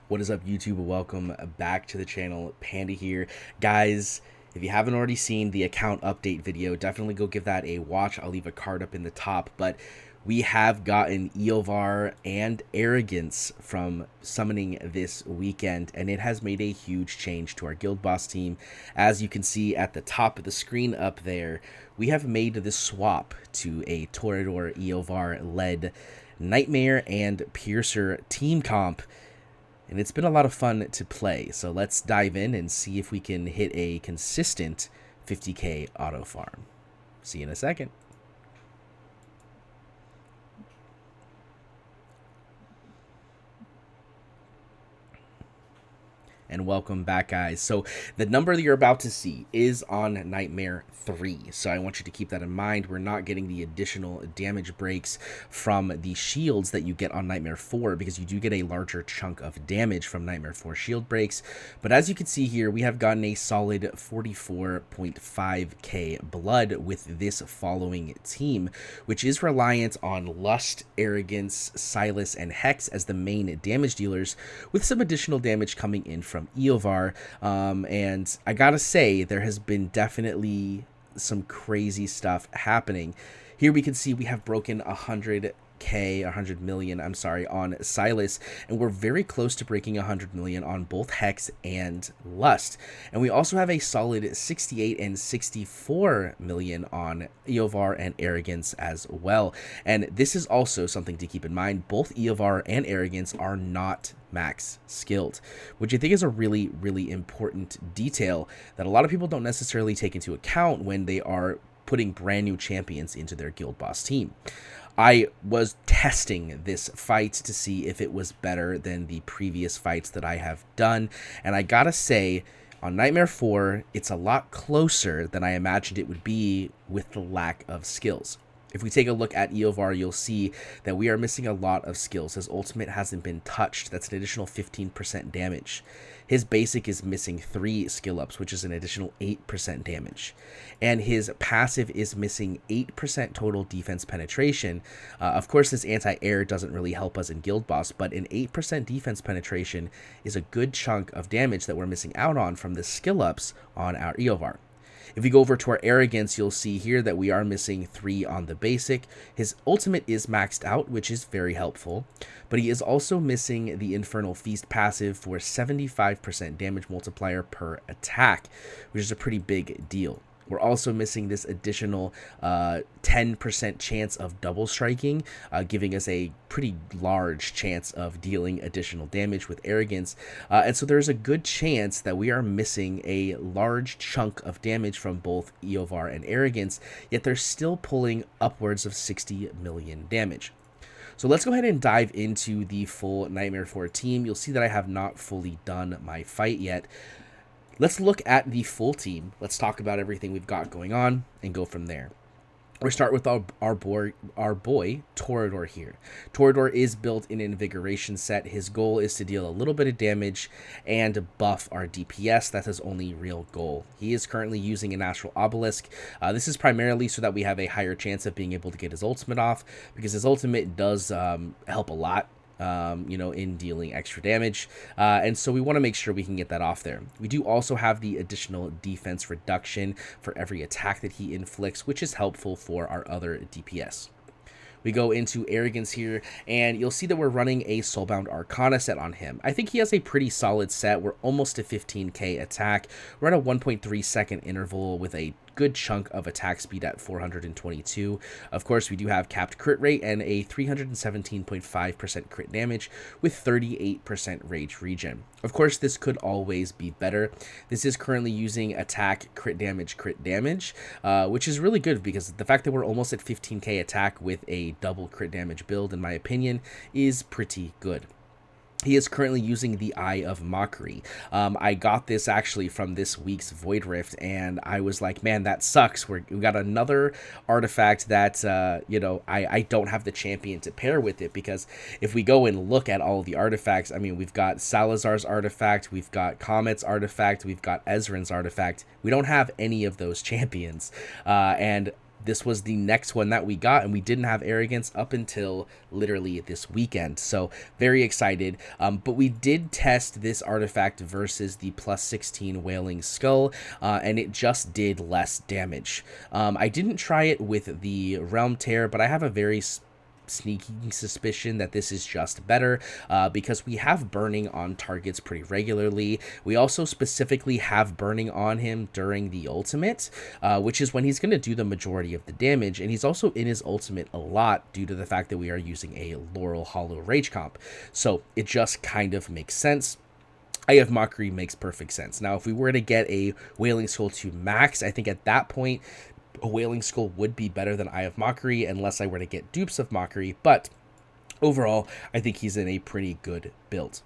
What is up, YouTube? Welcome back to the channel. Panda here. Guys, if you haven't already seen the account update video, definitely go give that a watch. I'll leave a card up in the top, but we have gotten Eovar and Arrogance from summoning this weekend, and it has made a huge change to our guild boss team. As you can see at the top of the screen up there, we have made the swap to a Toreador Eovar led Nightmare and Piercer team comp, and it's been a lot of fun to play. So let's dive in and see if we can hit a consistent 50k auto farm. See you in a second. And welcome back, guys. So the number that you're about to see is on Nightmare 3, so I want you to keep that in mind. We're not getting the additional damage breaks from the shields that you get on Nightmare 4, because you do get a larger chunk of damage from Nightmare 4 shield breaks. But as you can see here, we have gotten a solid 44.5k blood with this following team, which is reliant on Lust, Arrogance, Silas, and Hex as the main damage dealers, with some additional damage coming in from Eovar. And I gotta say, there has been definitely some crazy stuff happening. Here we can see we have broken 100 million, I'm sorry, on Silas, and we're very close to breaking 100 million on both Hex and Lust. And we also have a solid 68 and 64 million on Eovar and Arrogance as well. And this is also something to keep in mind. Both Eovar and Arrogance are not max skilled, which I think is a really important detail that a lot of people don't necessarily take into account when they are putting brand new champions into their guild boss team. I was testing this fight to see if it was better than the previous fights that I have done, and I gotta say, on Nightmare 4, it's a lot closer than I imagined it would be with the lack of skills. If we take a look at Eovar, you'll see that we are missing a lot of skills. His ultimate hasn't been touched. That's an additional 15% damage. His basic is missing 3 skill ups, which is an additional 8% damage. And his passive is missing 8% total defense penetration. Of course, this anti-air doesn't really help us in Guild Boss, but an 8% defense penetration is a good chunk of damage that we're missing out on from the skill ups on our Eovar. If we go over to our Arrogance, you'll see here that we are missing 3 on the basic. His ultimate is maxed out, which is very helpful, but he is also missing the Infernal Feast passive for 75% damage multiplier per attack, which is a pretty big deal. We're also missing this additional 10% chance of double striking, giving us a pretty large chance of dealing additional damage with Arrogance. And so there's a good chance that we are missing a large chunk of damage from both Eovar and Arrogance, yet they're still pulling upwards of 60 million damage. So let's go ahead and dive into the full Nightmare 4 team. You'll see that I have not fully done my fight yet. Let's look at the full team. Let's talk about everything we've got going on and go from there. We'll start with our boy Toreador here. Toreador is built in an Invigoration set. His goal is to deal a little bit of damage and buff our DPS. That's his only real goal. He is currently using an Astral Obelisk. This is primarily so that we have a higher chance of being able to get his ultimate off, because his ultimate does help a lot, in dealing extra damage, and so we want to make sure we can get that off there. We do also have the additional defense reduction for every attack that he inflicts, which is helpful for our other DPS. We go into Arrogance here, and you'll see that we're running a Soulbound Arcana set on him. I think he has a pretty solid set. We're almost to 15k attack. We're at a 1.3 second interval with a good chunk of attack speed at 422. Of course, we do have capped crit rate and a 317.5% crit damage with 38% rage regen. Of course, this could always be better. This is currently using attack, crit damage, which is really good, because the fact that we're almost at 15k attack with a double crit damage build, in my opinion, is pretty good. He is currently using the Eye of Mockery. I got this actually from this week's Void Rift, and I was like, man, that sucks. We got another artifact that, I don't have the champion to pair with it, because if we go and look at all of the artifacts, I mean, we've got Salazar's artifact, we've got Comet's artifact, we've got Ezran's artifact. We don't have any of those champions, and this was the next one that we got, and we didn't have arrogance up until literally this weekend. So very excited. But we did test this artifact versus the plus 16 Wailing Skull, and it just did less damage. I didn't try it with the Realm Tear, but I have a very sneaking suspicion that this is just better, because we have burning on targets pretty regularly. We also specifically have burning on him during the ultimate, which is when he's going to do the majority of the damage, and he's also in his ultimate a lot due to the fact that we are using a Laurel Hollow Rage comp. So it just kind of makes sense. Eye of Mockery makes perfect sense. Now, if we were to get a Wailing Skull to max, I think at that point a Wailing Skull would be better than Eye of Mockery, unless I were to get dupes of Mockery, but overall, I think he's in a pretty good build.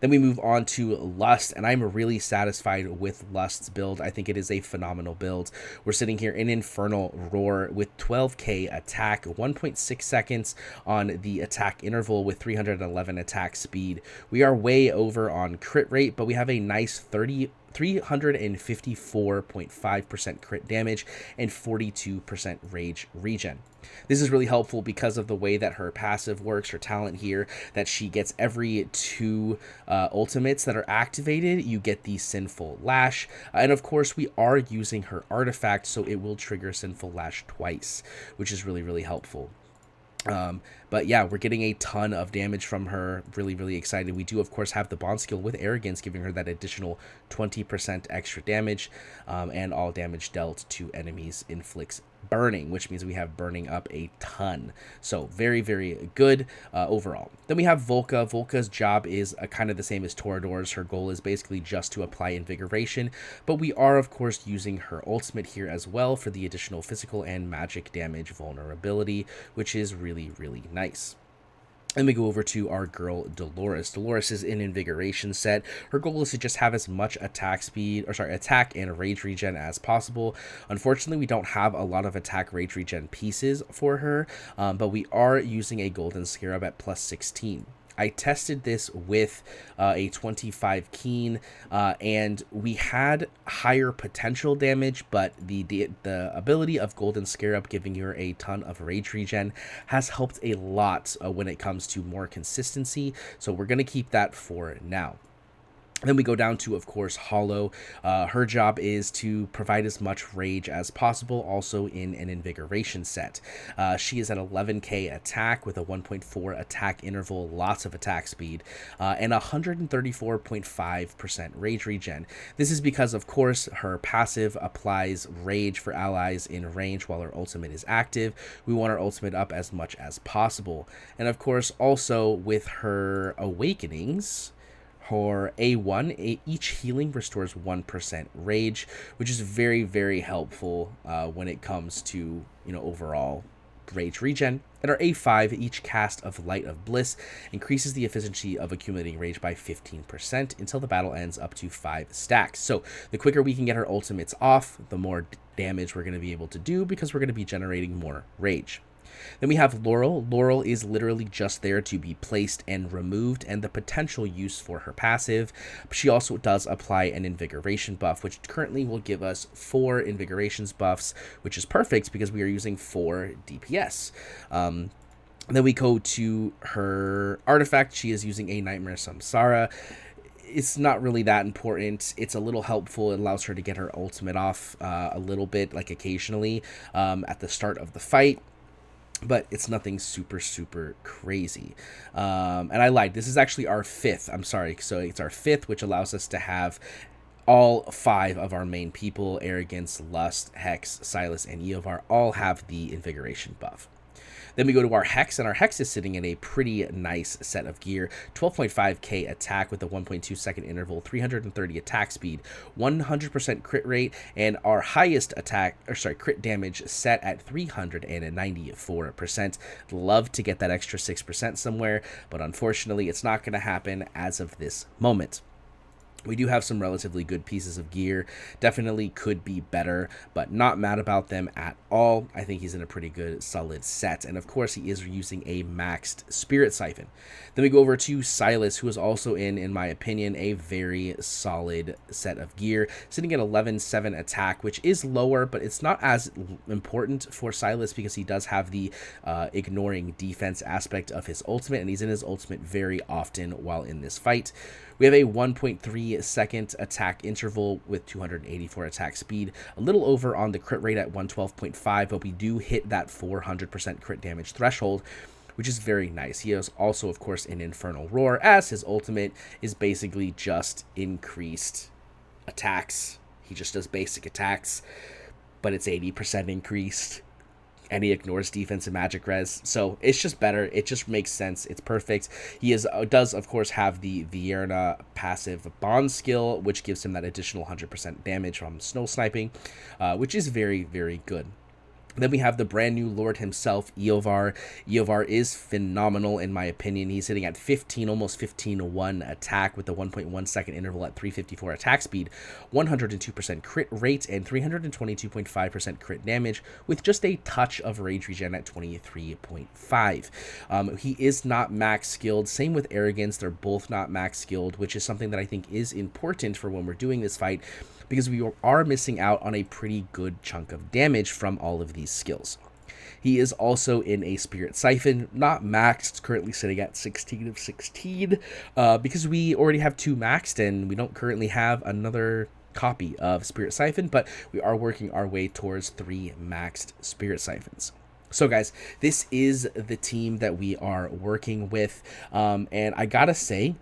Then we move on to Lust, and I'm really satisfied with Lust's build. I think it is a phenomenal build. We're sitting here in Infernal Roar with 12k attack, 1.6 seconds on the attack interval with 311 attack speed. We are way over on crit rate, but we have a nice 354.5% crit damage and 42% rage regen. This is really helpful because of the way that her passive works, her talent here, that she gets every 2 ultimates that are activated, you get the Sinful Lash. And of course, we are using her artifact, so it will trigger Sinful Lash twice, which is really, really helpful. But yeah, we're getting a ton of damage from her. Really, really excited. We do, of course, have the bond skill with Arrogance, giving her that additional 20% extra damage, and all damage dealt to enemies inflicts burning, which means we have burning up a ton. So very, very good overall. Then we have Volca. Volca's job is kind of the same as Torador's. Her goal is basically just to apply Invigoration, but we are, of course, using her ultimate here as well for the additional physical and magic damage vulnerability, which is really, really nice. Then we go over to our girl Dolores. Dolores is an Invigoration set. Her goal is to just have as much attack and rage regen as possible. Unfortunately, we don't have a lot of attack rage regen pieces for her, but we are using a Golden Scarab at plus 16. I tested this with a 25 Keen, and we had higher potential damage, but the ability of Golden Scarab giving her a ton of rage regen has helped a lot when it comes to more consistency, so we're going to keep that for now. Then we go down to, of course, Hollow. Her job is to provide as much rage as possible, also in an Invigoration set. She is at 11k attack with a 1.4 attack interval, lots of attack speed, and 134.5% rage regen. This is because, of course, her passive applies rage for allies in range while her ultimate is active. We want our ultimate up as much as possible. And, of course, also with her Awakenings, her A1, each healing restores 1% rage, which is very, very helpful when it comes to, overall rage regen. And our A5, each cast of Light of Bliss increases the efficiency of accumulating rage by 15% until the battle ends up to 5 stacks. So the quicker we can get our ultimates off, the more damage we're going to be able to do, because we're going to be generating more rage. Then we have Laurel. Laurel is literally just there to be placed and removed, and the potential use for her passive. She also does apply an Invigoration buff, which currently will give us 4 Invigorations buffs, which is perfect because we are using 4 DPS. Then we go to her artifact. She is using a Nightmare Samsara. It's not really that important. It's a little helpful. It allows her to get her ultimate off a little bit, like occasionally, at the start of the fight. But it's nothing super, super crazy. And I lied. This is actually our 5th. I'm sorry. So it's our 5th, which allows us to have all 5 of our main people, Arrogance, Lust, Hex, Silas, and Eovar, all have the Invigoration buff. Then we go to our Hex, and our Hex is sitting in a pretty nice set of gear. 12.5k attack with a 1.2 second interval, 330 attack speed, 100% crit rate, and our highest crit damage set at 394%. Love to get that extra 6% somewhere, but unfortunately it's not going to happen as of this moment. We do have some relatively good pieces of gear. Definitely could be better, but not mad about them at all. I think he's in a pretty good, solid set. And of course, he is using a maxed Spirit Siphon. Then we go over to Silas, who is also in my opinion, a very solid set of gear. Sitting at 11-7 attack, which is lower, but it's not as important for Silas because he does have the ignoring defense aspect of his ultimate, and he's in his ultimate very often while in this fight. We have a 1.3 second attack interval with 284 attack speed, a little over on the crit rate at 112.5, but we do hit that 400% crit damage threshold, which is very nice. He is also, of course, an Infernal Roar, as his ultimate is basically just increased attacks. He just does basic attacks, but it's 80% increased. And he ignores defense and magic res, so it's just better. It just makes sense. It's perfect. He does of course have the Vierna passive bond skill, which gives him that additional 100% damage from snow sniping, which is very, very good. Then we have the brand new Lord himself, Eovar. Eovar is phenomenal in my opinion. He's sitting at 15, almost 15-1 attack with the 1.1 second interval at 354 attack speed, 102% crit rate, and 322.5% crit damage with just a touch of rage regen at 23.5. He is not max skilled. Same with Arrogance. They're both not max skilled, which is something that I think is important for when we're doing this fight, because we are missing out on a pretty good chunk of damage from all of these skills. He is also in a Spirit Siphon, not maxed. It's currently sitting at 16 of 16 because we already have 2 maxed and we don't currently have another copy of Spirit Siphon, but we are working our way towards 3 maxed Spirit Siphons. So guys, this is the team that we are working with, and I gotta say,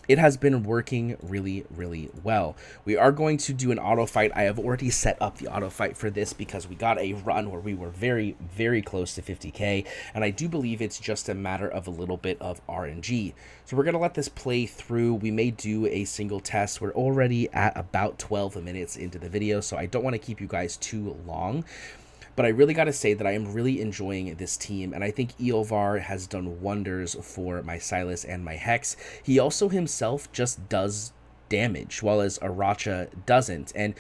it has been working really, really well. We are going to do an auto fight. I have already set up the auto fight for this because we got a run where we were very, very close to 50k, and I do believe it's just a matter of a little bit of RNG. So we're going to let this play through. We may do a single test. We're already at about 12 minutes into the video, so I don't want to keep you guys too long. But I really got to say that I am really enjoying this team, and I think Eovar has done wonders for my Silas and my Hex. He also himself just does damage, while as Aracha doesn't. And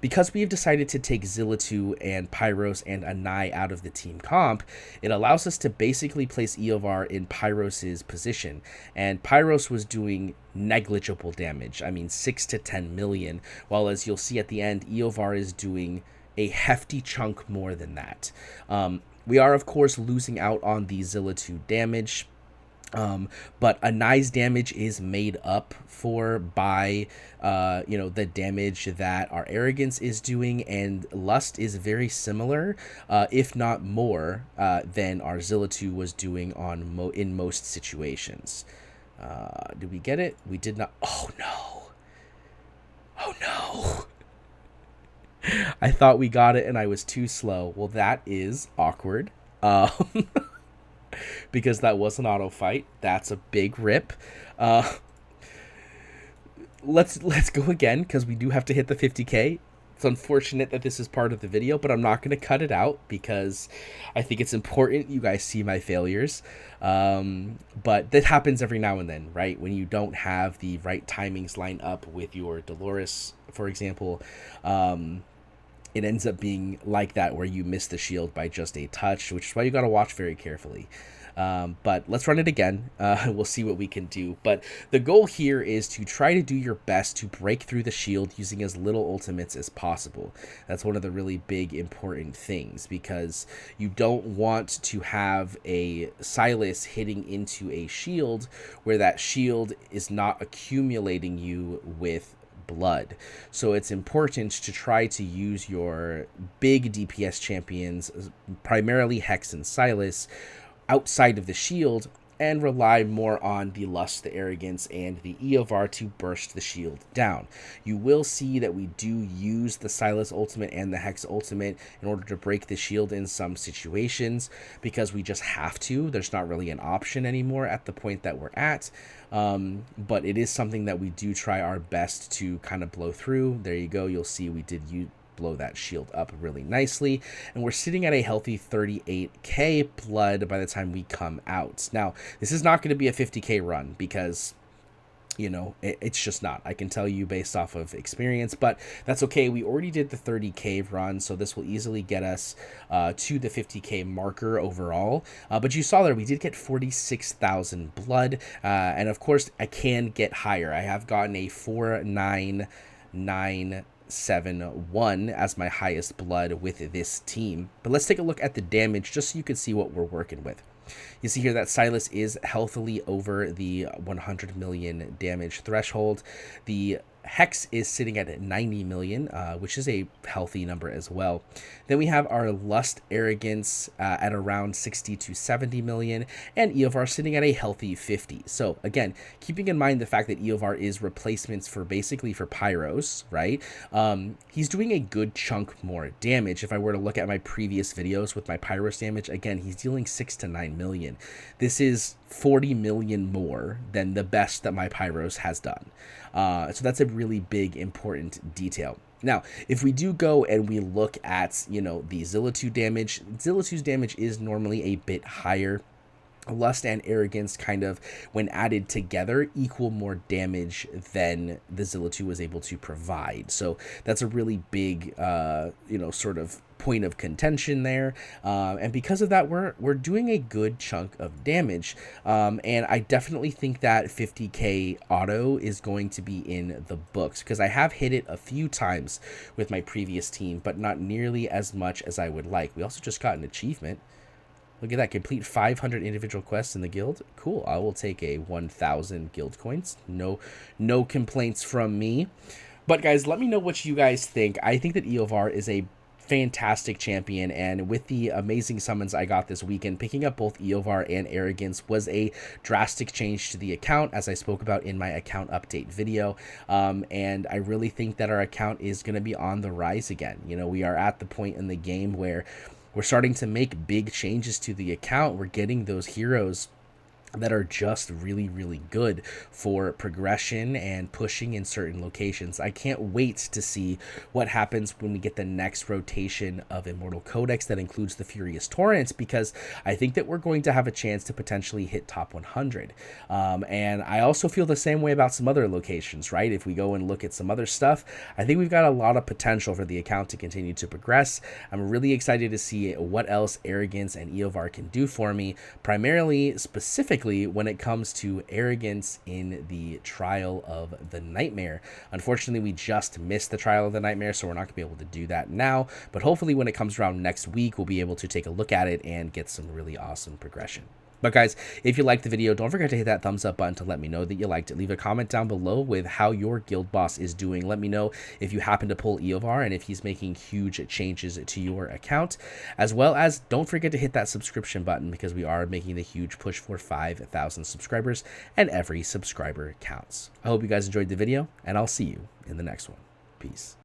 because we have decided to take Zillitu and Pyros and Anai out of the team comp, it allows us to basically place Eovar in Pyros' position. And Pyros was doing negligible damage. I mean, 6 to 10 million, while as you'll see at the end, Eovar is doing a hefty chunk more than that. We are, of course, losing out on the Zillitu damage, but Anai's damage is made up for by, the damage that our Arrogance is doing, and Lust is very similar, if not more, than our Zillitu was doing on in most situations. Did we get it? We did not. Oh, no. Oh, no. I thought we got it and I was too slow. Well, that is awkward. Because that was an auto fight. That's a big rip. Let's go again, because we do have to hit the 50k. It's unfortunate that this is part of the video, but I'm not going to cut it out because I think it's important you guys see my failures. But that happens every now and then, right? When you don't have the right timings line up with your Dolores, for example, it ends up being like that, where you miss the shield by just a touch, which is why you got to watch very carefully. But let's run it again. We'll see what we can do. But the goal here is to try to do your best to break through the shield using as little ultimates as possible. That's one of the really big important things, because you don't want to have a Silas hitting into a shield where that shield is not accumulating you with blood. So it's important to try to use your big DPS champions, primarily Hex and Silas, outside of the shield, and rely more on the Lust, the Arrogance, and the Eovar to burst the shield down. You will see that we do use the Silas ultimate and the Hex ultimate in order to break the shield in some situations, because we just have to. There's not really an option anymore at the point that we're at. But it is something that we do try our best to kind of blow through. There you go. You'll see we did blow that shield up really nicely, and we're sitting at a healthy 38k blood by the time we come out. Now, this is not going to be a 50k run, because You know, it's just not. I can tell you based off of experience, but that's okay. We already did the 30K run, so this will easily get us to the 50K marker overall. But you saw there we did get 46,000 blood, and of course I can get higher. I have gotten a 4991 as my highest blood with this team. But let's take a look at the damage just so you can see what we're working with. You see here that Silas is healthily over the 100 million damage threshold. The Hex is sitting at 90 million, which is a healthy number as well. Then we have our Lust Arrogance at around 60 to 70 million, and Eovar sitting at a healthy 50. So again, keeping in mind the fact that Eovar is replacements for basically for Pyros, right? He's doing a good chunk more damage. If I were to look at my previous videos with my Pyros damage, again, he's dealing 6 to 9 million. This is 40 million more than the best that my Pyros has done. So that's a really big, important detail. Now, if we do go and we look at, you know, the Zillitu damage, Zillitu's damage is normally a bit higher. Lust and Arrogance kind of, when added together, equal more damage than the Zillitu was able to provide. So that's a really big, you know, sort of point of contention there. And because of that, we're doing a good chunk of damage. And I definitely think that 50K auto is going to be in the books, because I have hit it a few times with my previous team, but not nearly as much as I would like. We also just got an achievement. Look at that, complete 500 individual quests in the guild. Cool, I will take a 1,000 guild coins. No complaints from me. But guys, let me know what you guys think. I think that Eovar is a fantastic champion, and with the amazing summons I got this weekend, picking up both Eovar and Arrogance was a drastic change to the account, as I spoke about in my account update video. And I really think that our account is going to be on the rise again. You know, we are at the point in the game where we're starting to make big changes to the account. We're getting those heroes that are just really, really good for progression and pushing in certain locations. I can't wait to see what happens when we get the next rotation of Immortal Codex that includes the Furious Torrents, because I think that we're going to have a chance to potentially hit top 100. And I also feel the same way about some other locations, right? If we go and look at some other stuff, I think we've got a lot of potential for the account to continue to progress. I'm really excited to see what else Arrogance and Eovar can do for me, primarily, specifically, when it comes to Arrogance in the Trial of the Nightmare. Unfortunately, we just missed the Trial of the Nightmare, so we're not going to be able to do that now, but hopefully when it comes around next week, we'll be able to take a look at it and get some really awesome progression. But guys, if you liked the video, don't forget to hit that thumbs up button to let me know that you liked it. Leave a comment down below with how your guild boss is doing. Let me know if you happen to pull Eovar and if he's making huge changes to your account. As well as, don't forget to hit that subscription button, because we are making the huge push for 5,000 subscribers, and every subscriber counts. I hope you guys enjoyed the video, and I'll see you in the next one. Peace.